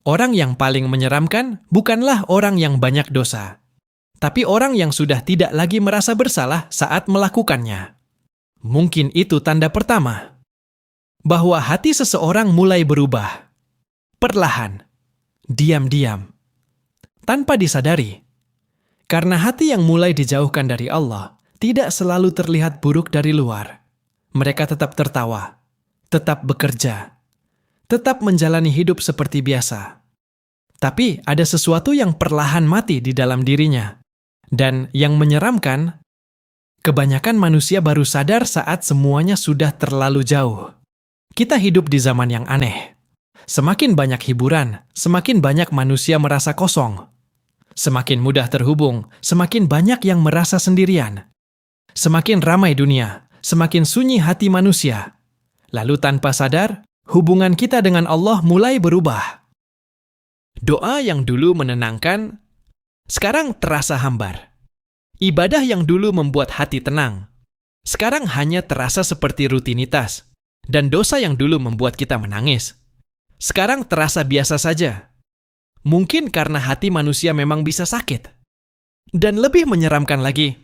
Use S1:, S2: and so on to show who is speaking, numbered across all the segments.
S1: Orang yang paling menyeramkan bukanlah orang yang banyak dosa, tapi orang yang sudah tidak lagi merasa bersalah saat melakukannya. Mungkin itu tanda pertama, bahwa hati seseorang mulai berubah. Perlahan, diam-diam, tanpa disadari. Karena hati yang mulai dijauhkan dari Allah tidak selalu terlihat buruk dari luar. Mereka tetap tertawa, tetap bekerja, tetap menjalani hidup seperti biasa. Tapi ada sesuatu yang perlahan mati di dalam dirinya. Dan yang menyeramkan, kebanyakan manusia baru sadar saat semuanya sudah terlalu jauh. Kita hidup di zaman yang aneh. Semakin banyak hiburan, semakin banyak manusia merasa kosong. Semakin mudah terhubung, semakin banyak yang merasa sendirian. Semakin ramai dunia, semakin sunyi hati manusia. Lalu tanpa sadar, hubungan kita dengan Allah mulai berubah. Doa yang dulu menenangkan, sekarang terasa hambar. Ibadah yang dulu membuat hati tenang, sekarang hanya terasa seperti rutinitas. Dan dosa yang dulu membuat kita menangis, sekarang terasa biasa saja. Mungkin karena hati manusia memang bisa sakit. Dan lebih menyeramkan lagi,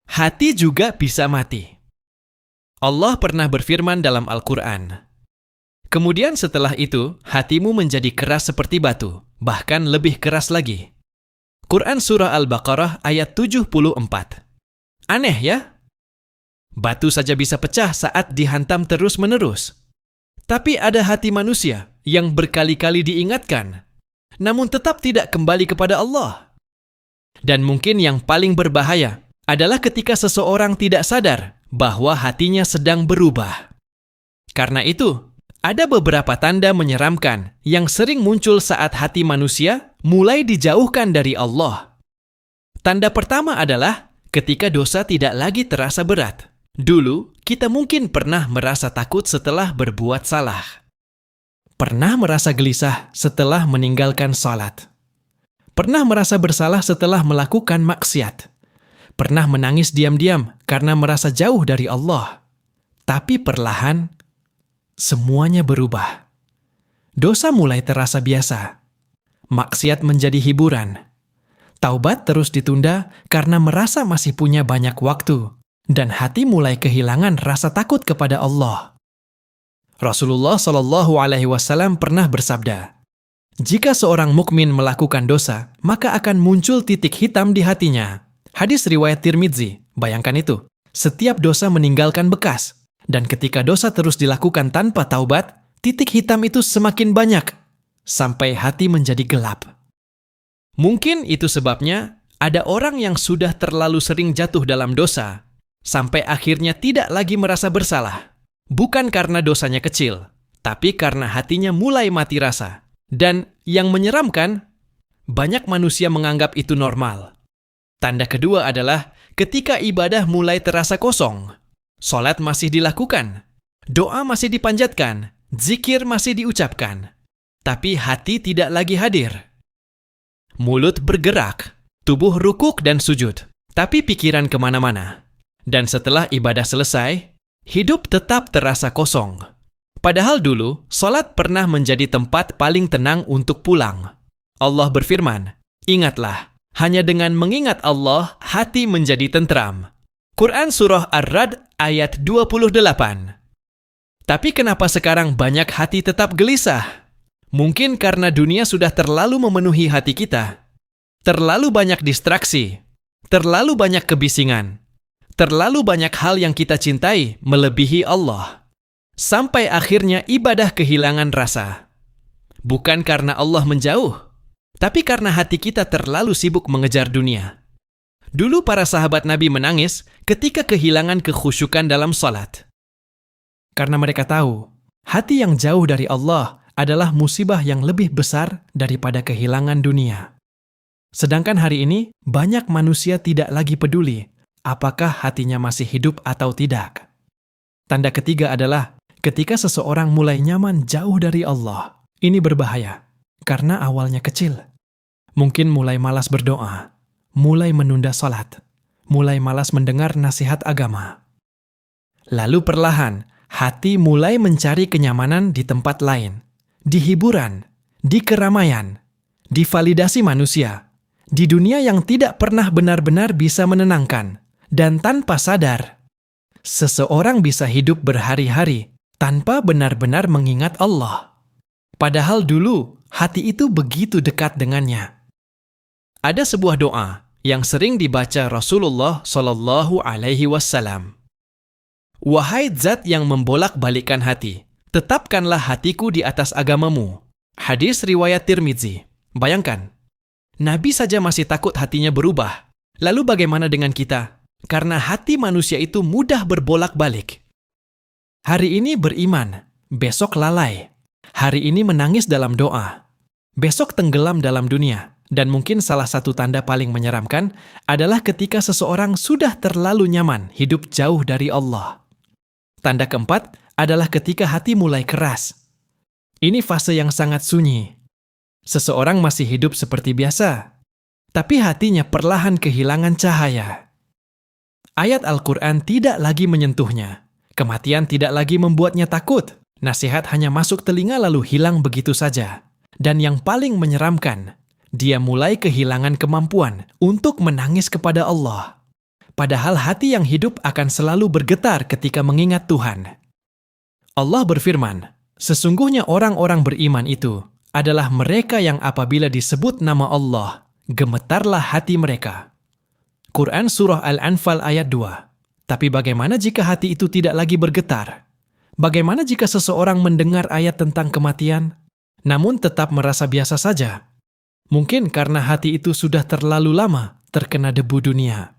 S1: hati juga bisa mati. Allah pernah berfirman dalam Al-Quran, "Kemudian setelah itu, hatimu menjadi keras seperti batu, bahkan lebih keras lagi." Quran Surah Al-Baqarah ayat 74. Aneh ya? Batu saja bisa pecah saat dihantam terus-menerus. Tapi ada hati manusia yang berkali-kali diingatkan, namun tetap tidak kembali kepada Allah. Dan mungkin yang paling berbahaya adalah ketika seseorang tidak sadar bahwa hatinya sedang berubah. Karena itu, ada beberapa tanda menyeramkan yang sering muncul saat hati manusia mulai dijauhkan dari Allah. Tanda pertama adalah ketika dosa tidak lagi terasa berat. Dulu, kita mungkin pernah merasa takut setelah berbuat salah. Pernah merasa gelisah setelah meninggalkan salat. Pernah merasa bersalah setelah melakukan maksiat. Pernah menangis diam-diam karena merasa jauh dari Allah. Tapi perlahan, semuanya berubah. Dosa mulai terasa biasa. Maksiat menjadi hiburan. Taubat terus ditunda karena merasa masih punya banyak waktu. Dan hati mulai kehilangan rasa takut kepada Allah. Rasulullah SAW pernah bersabda, "Jika seorang mukmin melakukan dosa, maka akan muncul titik hitam di hatinya." Hadis riwayat Tirmidzi. Bayangkan itu. Setiap dosa meninggalkan bekas. Dan ketika dosa terus dilakukan tanpa taubat, titik hitam itu semakin banyak. Sampai hati menjadi gelap. Mungkin itu sebabnya ada orang yang sudah terlalu sering jatuh dalam dosa, sampai akhirnya tidak lagi merasa bersalah. Bukan karena dosanya kecil, tapi karena hatinya mulai mati rasa. Dan yang menyeramkan, banyak manusia menganggap itu normal. Tanda kedua adalah ketika ibadah mulai terasa kosong. Salat masih dilakukan, doa masih dipanjatkan, zikir masih diucapkan. Tapi hati tidak lagi hadir. Mulut bergerak, tubuh rukuk dan sujud, tapi pikiran kemana-mana. Dan setelah ibadah selesai, hidup tetap terasa kosong. Padahal dulu, salat pernah menjadi tempat paling tenang untuk pulang. Allah berfirman, "Ingatlah, hanya dengan mengingat Allah, hati menjadi tentram." Quran Surah Ar-Ra'd ayat 28. Tapi kenapa sekarang banyak hati tetap gelisah? Mungkin karena dunia sudah terlalu memenuhi hati kita. Terlalu banyak distraksi, terlalu banyak kebisingan. Terlalu banyak hal yang kita cintai melebihi Allah. Sampai akhirnya ibadah kehilangan rasa. Bukan karena Allah menjauh, tapi karena hati kita terlalu sibuk mengejar dunia. Dulu para sahabat Nabi menangis ketika kehilangan kekhusyukan dalam salat. Karena mereka tahu, hati yang jauh dari Allah adalah musibah yang lebih besar daripada kehilangan dunia. Sedangkan hari ini, banyak manusia tidak lagi peduli apakah hatinya masih hidup atau tidak. Tanda ketiga adalah ketika seseorang mulai nyaman jauh dari Allah. Ini berbahaya, karena awalnya kecil. Mungkin mulai malas berdoa, mulai menunda salat, mulai malas mendengar nasihat agama. Lalu perlahan, hati mulai mencari kenyamanan di tempat lain, di hiburan, di keramaian, di validasi manusia, di dunia yang tidak pernah benar-benar bisa menenangkan, dan tanpa sadar, seseorang bisa hidup berhari-hari tanpa benar-benar mengingat Allah. Padahal dulu, hati itu begitu dekat dengannya. Ada sebuah doa yang sering dibaca Rasulullah Shallallahu Alaihi Wasallam. Wahai Zat yang membolak-balikkan hati, tetapkanlah hatiku di atas agamamu. Hadis riwayat Tirmidzi. Bayangkan, Nabi saja masih takut hatinya berubah. Lalu bagaimana dengan kita? Karena hati manusia itu mudah berbolak-balik. Hari ini beriman, besok lalai. Hari ini menangis dalam doa, besok tenggelam dalam dunia. Dan mungkin salah satu tanda paling menyeramkan adalah ketika seseorang sudah terlalu nyaman hidup jauh dari Allah. Tanda keempat adalah ketika hati mulai keras. Ini fase yang sangat sunyi. Seseorang masih hidup seperti biasa, tapi hatinya perlahan kehilangan cahaya. Ayat Al-Quran tidak lagi menyentuhnya. Kematian tidak lagi membuatnya takut. Nasihat hanya masuk telinga lalu hilang begitu saja. Dan yang paling menyeramkan, dia mulai kehilangan kemampuan untuk menangis kepada Allah. Padahal hati yang hidup akan selalu bergetar ketika mengingat Tuhan. Allah berfirman, sesungguhnya orang-orang beriman itu adalah mereka yang apabila disebut nama Allah, gemetarlah hati mereka. Quran Surah Al-Anfal ayat 2. Tapi bagaimana jika hati itu tidak lagi bergetar? Bagaimana jika seseorang mendengar ayat tentang kematian, namun tetap merasa biasa saja? Mungkin karena hati itu sudah terlalu lama terkena debu dunia.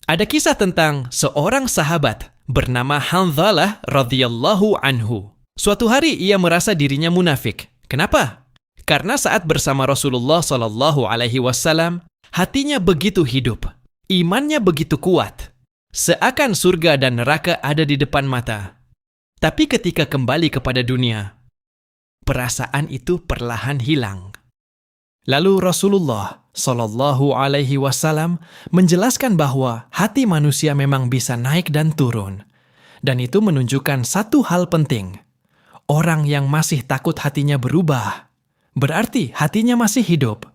S1: Ada kisah tentang seorang sahabat bernama Hanzalah radhiyallahu anhu. Suatu hari ia merasa dirinya munafik. Kenapa? Karena saat bersama Rasulullah Shallallahu Alaihi Wasallam, hatinya begitu hidup, imannya begitu kuat, seakan surga dan neraka ada di depan mata. Tapi ketika kembali kepada dunia, perasaan itu perlahan hilang. Lalu Rasulullah Shallallahu Alaihi Wasallam menjelaskan bahwa hati manusia memang bisa naik dan turun, dan itu menunjukkan satu hal penting. Orang yang masih takut hatinya berubah, berarti hatinya masih hidup.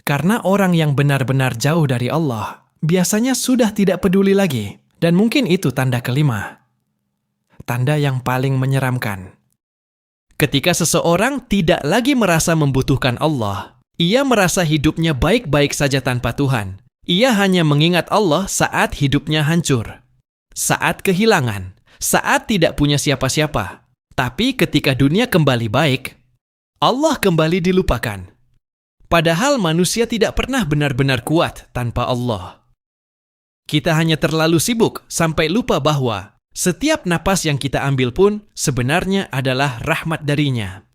S1: Karena orang yang benar-benar jauh dari Allah biasanya sudah tidak peduli lagi, dan mungkin itu tanda kelima. Tanda yang paling menyeramkan. Ketika seseorang tidak lagi merasa membutuhkan Allah, ia merasa hidupnya baik-baik saja tanpa Tuhan. Ia hanya mengingat Allah saat hidupnya hancur, saat kehilangan, saat tidak punya siapa-siapa. Tapi ketika dunia kembali baik, Allah kembali dilupakan. Padahal manusia tidak pernah benar-benar kuat tanpa Allah. Kita hanya terlalu sibuk sampai lupa bahwa setiap napas yang kita ambil pun sebenarnya adalah rahmat darinya.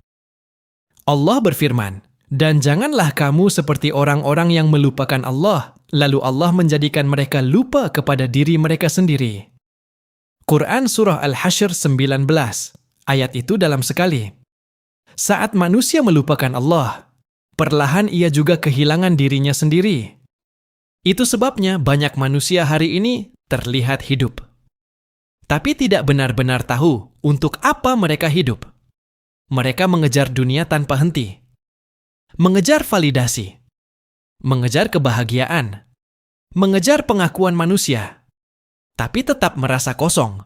S1: Allah berfirman, dan janganlah kamu seperti orang-orang yang melupakan Allah, lalu Allah menjadikan mereka lupa kepada diri mereka sendiri. Quran Surah Al-Hasyr 19, ayat itu dalam sekali. Saat manusia melupakan Allah, perlahan ia juga kehilangan dirinya sendiri. Itu sebabnya banyak manusia hari ini terlihat hidup, tapi tidak benar-benar tahu untuk apa mereka hidup. Mereka mengejar dunia tanpa henti, mengejar validasi, mengejar kebahagiaan, mengejar pengakuan manusia, tapi tetap merasa kosong,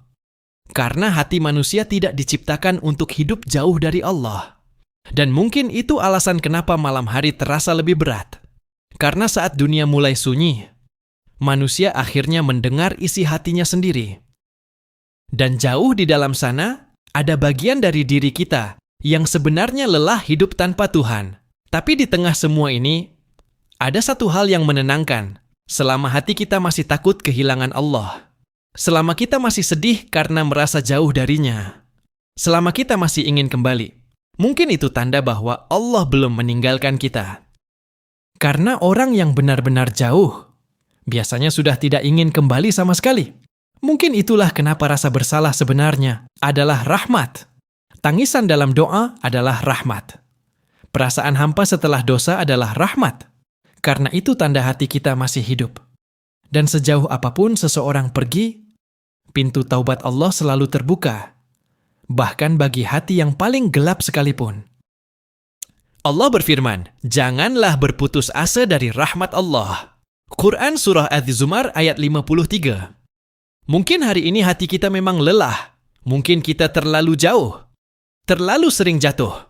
S1: karena hati manusia tidak diciptakan untuk hidup jauh dari Allah. Dan mungkin itu alasan kenapa malam hari terasa lebih berat. Karena saat dunia mulai sunyi, manusia akhirnya mendengar isi hatinya sendiri. Dan jauh di dalam sana, ada bagian dari diri kita yang sebenarnya lelah hidup tanpa Tuhan. Tapi di tengah semua ini, ada satu hal yang menenangkan. Selama hati kita masih takut kehilangan Allah, selama kita masih sedih karena merasa jauh darinya, selama kita masih ingin kembali, mungkin itu tanda bahwa Allah belum meninggalkan kita. Karena orang yang benar-benar jauh, biasanya sudah tidak ingin kembali sama sekali. Mungkin itulah kenapa rasa bersalah sebenarnya adalah rahmat. Tangisan dalam doa adalah rahmat. Perasaan hampa setelah dosa adalah rahmat. Karena itu tanda hati kita masih hidup. Dan sejauh apapun seseorang pergi, pintu taubat Allah selalu terbuka. Bahkan bagi hati yang paling gelap sekalipun. Allah berfirman, janganlah berputus asa dari rahmat Allah. Quran Surah Az-Zumar ayat 53. Mungkin hari ini hati kita memang lelah. Mungkin kita terlalu jauh. Terlalu sering jatuh.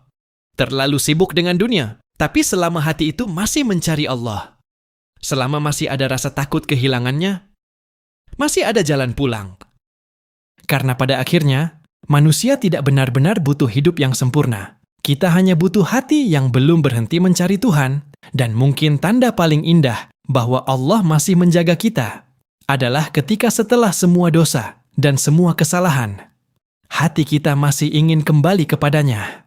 S1: Terlalu sibuk dengan dunia. Tapi selama hati itu masih mencari Allah, selama masih ada rasa takut kehilangannya, masih ada jalan pulang. Karena pada akhirnya, manusia tidak benar-benar butuh hidup yang sempurna. Kita hanya butuh hati yang belum berhenti mencari Tuhan, dan mungkin tanda paling indah bahwa Allah masih menjaga kita adalah ketika setelah semua dosa dan semua kesalahan, hati kita masih ingin kembali kepadanya.